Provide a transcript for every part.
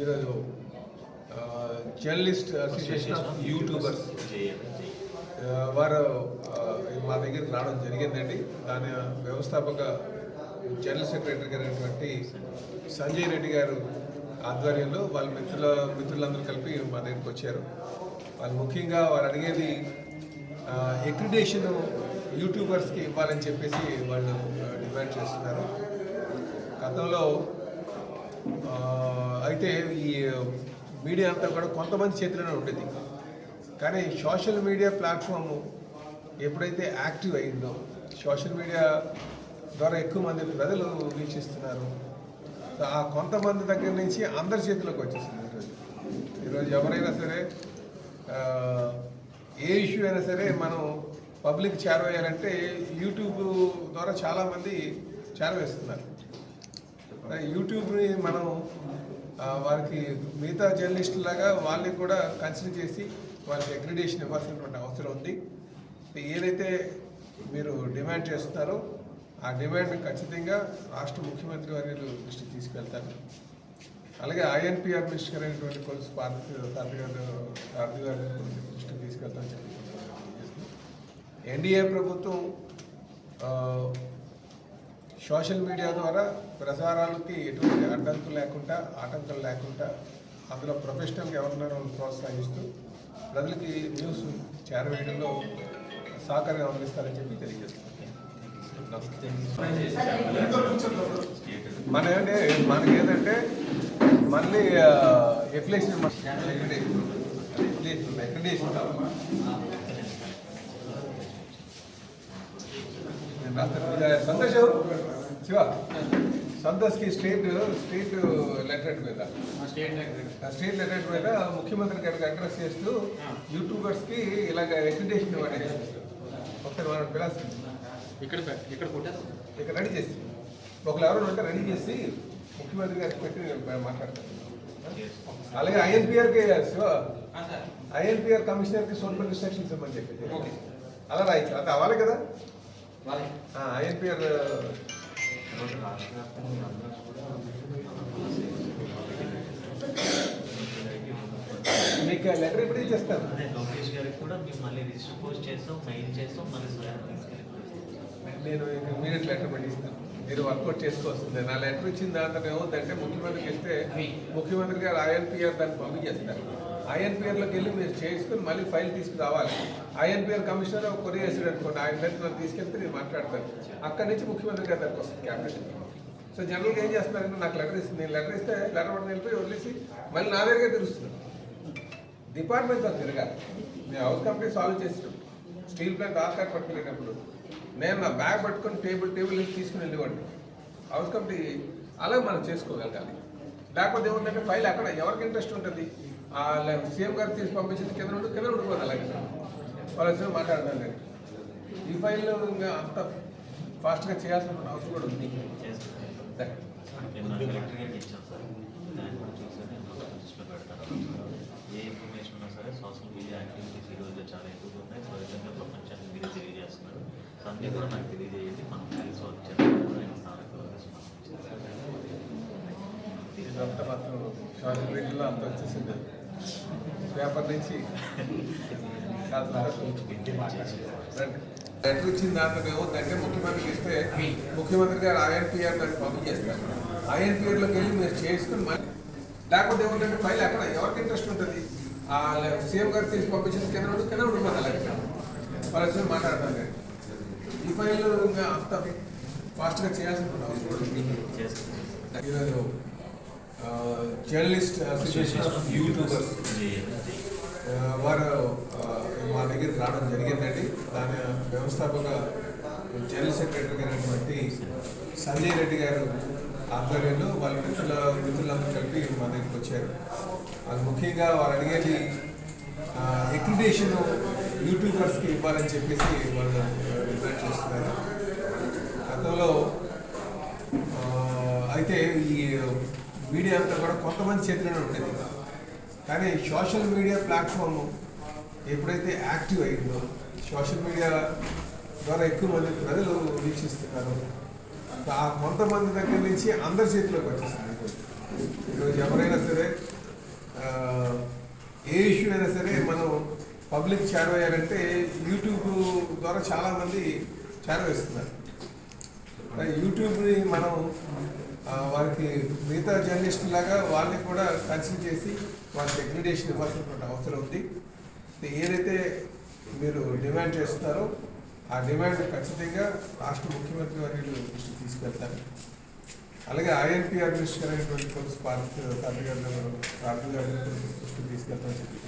ఈరోజు journalist association of YouTubers వారు మా దగ్గరికి రావడం జరిగిందండి. దాని వ్యవస్థాపక జనరల్ సెక్రటరీ గారైనటువంటి సంజయ్ రెడ్డి గారు ఆధ్వర్యంలో వాళ్ళ మిత్రులందరూ కలిపి మా దగ్గరికి వచ్చారు. వాళ్ళు ముఖ్యంగా వారు అడిగేది అక్రిడేషన్ యూట్యూబర్స్కి ఇవ్వాలని చెప్పేసి వాళ్ళు డిమాండ్ చేస్తున్నారు. గతంలో అయితే ఈ మీడియా అంతా కూడా కొంతమంది చేతిలోనే ఉండేది, కానీ సోషల్ మీడియా ప్లాట్ఫామ్ ఎప్పుడైతే యాక్టివ్ అయిందో, సోషల్ మీడియా ద్వారా ఎక్కువ మంది ప్రజలు వీక్షిస్తున్నారు. ఆ కొంతమంది దగ్గర నుంచి అందరి చేతిలోకి వచ్చేసింది. ఈరోజు ఎవరైనా సరే ఏ ఇష్యూ అయినా సరే మనం పబ్లిక్ చేరవేయాలంటే యూట్యూబ్ ద్వారా చాలామంది చేరవేస్తున్నారు. యూట్యూబ్ని మనం వారికి మిగతా జర్నలిస్టులాగా వాళ్ళని కూడా కన్సిడర్ చేసి వాళ్ళకి అక్రిడేషన్ ఇవ్వాల్సినటువంటి అవసరం ఉంది. ఏదైతే మీరు డిమాండ్ చేస్తున్నారో ఆ డిమాండ్ ఖచ్చితంగా రాష్ట్ర ముఖ్యమంత్రి వర్యులు దృష్టికి తీసుకెళ్తారు. అలాగే ఐఎన్పిఆర్ మినిస్టర్ అయినటువంటి కొలుసు పార్థి గారి దృష్టికి తీసుకెళ్తామని చెప్పి ఎన్డీఏ ప్రభుత్వం సోషల్ మీడియా ద్వారా ప్రసారాలకి ఎటువంటి ఆటంకం లేకుండా అందులో ప్రొఫెషనల్గా ఎవరున్నారో ప్రోత్సహిస్తూ ప్రజలకి న్యూస్ చేరవేయడంలో సహకారంగా అందిస్తారని చెప్పి తెలియజేస్తుంది. మనకేంటంటే మళ్ళీ ఎఫ్లేషన్ సంతోషం శివ సంతోష్కి స్టేట్ లెటరేట్ మీద ముఖ్యమంత్రి గారికి అడ్రస్ చేస్తూ యూట్యూబర్స్కి ఇలాగ అక్రిడేషన్ ఇవ్వండి. ఒకసారి మనం పిలాల్సింది ఇక్కడ రెడీ చేసి ఒకరు ఎవరైనా ఉంటే రెడీ చేసి ముఖ్యమంత్రి గారికి పెట్టి మాట్లాడతారు. అలాగే ఐఎన్పిఆర్ కమిషనర్కి సోల్పల్ ఇన్స్ట్రక్షన్స్ ఇవ్వమని చెప్పి అలా రాయించారు. అది అవ్వాలి కదా. ఐఎన్పిఆర్ మీకు లెటర్ ఎప్పుడు ఇచ్చేస్తాను. నేను ఇమీడియట్ లెటర్ పెట్టిస్తాను. మీరు వర్కౌట్ చేసుకోవాల్సిందే. నా లెటర్ ఇచ్చిన దాంట్లో ఏమవుతుందంటే ముఖ్యమంత్రికి ఇస్తే ముఖ్యమంత్రి గారు ఐఎన్పిఆర్ దాన్ని పంపించేస్తారు. ఐఎన్పిఆర్లోకి వెళ్ళి మీరు చేసుకుని మళ్ళీ ఫైల్ తీసుకురావాలి. ఐఎన్పిఆర్ కమిషనర్ ఒక కొరియర్ వేసాడు అనుకోండి, ఆయన దగ్గర తీసుకెళ్తే నేను మాట్లాడతాను. అక్కడి నుంచి ముఖ్యమంత్రి గారి దగ్గరకు వస్తుంది క్యాబినెట్. సో జనరల్గా ఏం చేస్తున్నారంటే నాకు లెటర్ ఇస్తుంది, నేను లెటర్ ఇస్తే లెటర్ పట్టుకుని వెళ్ళిపోయి వదిలేసి మళ్ళీ నా దగ్గర తెలుస్తుంది. డిపార్ట్మెంట్తో తిరగాలి. నేను హౌస్ కంపెనీ సాల్వ్ చేసినప్పుడు స్టీల్ ప్లాంట్ ఆర్కార్డ్ పట్టుకెళ్ళేటప్పుడు నేను నా బ్యాగ్ పట్టుకొని టేబుల్ తీసుకుని వెళ్ళేవాడిని. హౌస్ కంపెనీ అలా మనం చేసుకోగలగాలి. లేకపోతే ఏముందంటే ఫైల్ అక్కడ ఎవరికి ఇంట్రెస్ట్ ఉంటుంది, సీఎం గారు తీసి పంపించింది కింద ఉండిపోదు. అలాగే వాళ్ళు వచ్చి మాట్లాడతాను. నేను ఈ ఫైల్ ఇంకా అంత ఫాస్ట్గా చేయాల్సిన అవసరం కూడా ఉంది. ఏ ఇన్ఫర్మేషన్ ఉన్నా సరే సోషల్ మీడియా యాక్టివిటీస్ ఈ రోజు చాలా ఎక్కువగా ఉన్నాయి. సో విధంగా ప్రపంచానికి మీరు తెలియజేస్తున్నారు. సో అన్నీ కూడా నాకు తెలియజేయండి. మనం కలిసి వచ్చారు. ఇదంతా మాత్రం సోషల్ మీడియాలో అంత వచ్చేసింది. పేపర్ నుంచి లెటర్ ఇచ్చిన దాంట్లో ఏమవుతుందంటే ముఖ్యమంత్రికి ఇస్తే ముఖ్యమంత్రి గారు ఐఎన్పిఆర్ దాన్ని పంపించేస్తారు. ఐఎన్పిఆర్లోకి వెళ్ళి మీరు చేసుకుని మళ్ళీ లేకపోతే ఏముందంటే ఫైల్ అక్కడ ఎవరికి ఇంట్రెస్ట్ ఉంటుంది, సీఎం గారు తీసి పంపించింది కింద ఉండిపోదు. అలాగే వాళ్ళు వచ్చి మాట్లాడతాను. నేను ఈ ఫైల్ ఇంకా అంత ఫాస్ట్గా చేయాల్సిన అవసరం కూడా ఉంది. ఈరోజు జర్నలిస్ట్ అసోసియేషన్ ఆఫ్ యూట్యూబర్స్ వారు మా దగ్గరికి రావడం జరిగిందండి. దాని వ్యవస్థాపక జనరల్ సెక్రటరీ అయినటువంటి సంజయ్ రెడ్డి గారు ఆధ్వర్యంలో వాళ్ళ మిత్రులందరూ కలిపి మా దగ్గరికి వచ్చారు. అది ముఖ్యంగా వారు అడిగేది అక్రిడేషన్ యూట్యూబర్స్కి ఇవ్వాలని చెప్పేసి వాళ్ళు డిమాండ్ చేస్తున్నారు. గతంలో అయితే ఈ మీడియా అంతా కూడా కొంతమంది చేతిలోనే ఉండేది, కానీ సోషల్ మీడియా ప్లాట్ఫామ్ ఎప్పుడైతే యాక్టివ్ అయిందో, సోషల్ మీడియా ద్వారా ఎక్కువ మంది ప్రజలు వీక్షిస్తున్నారు. ఆ కొంతమంది దగ్గర నుంచి అందరి చేతిలోకి వచ్చేసింది. ఈరోజు ఎవరైనా సరే పబ్లిక్ చేరవేయాలంటే యూట్యూబ్ ద్వారా చాలామంది చేరవేస్తున్నారు. యూట్యూబ్ని మనం వారికి మిగతా జర్నలిస్ట్ లాగా వాళ్ళని కూడా కన్సిడర్ చేసి వాళ్ళకి అక్రిడిటేషన్ ఇవ్వాల్సినటువంటి అవసరం ఉంది. ఏదైతే మీరు డిమాండ్ చేస్తున్నారో ఆ డిమాండ్ ఖచ్చితంగా రాష్ట్ర ముఖ్యమంత్రి వర్యులు దృష్టికి తీసుకెళ్తారు. అలాగే ఐఎన్పిఆర్ మినిస్టర్ అయినటువంటి పోలీస్ పార్టీ గారు దృష్టికి తీసుకెళ్తామని చెప్పి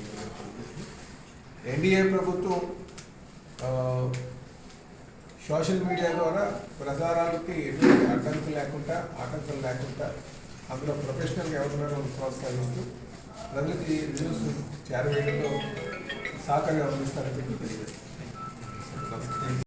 ఎన్డీఏ ప్రభుత్వం సోషల్ మీడియా ద్వారా ప్రసారాలకి ఎటువంటి ఆటంకం లేకుండా అందులో ప్రొఫెషనల్గా ఎవరున్నారో ప్రోత్సహిస్తూ ప్రజలకి న్యూస్ చేరవేయడంలో సహకారం అందిస్తారని చెప్పి తెలియదు.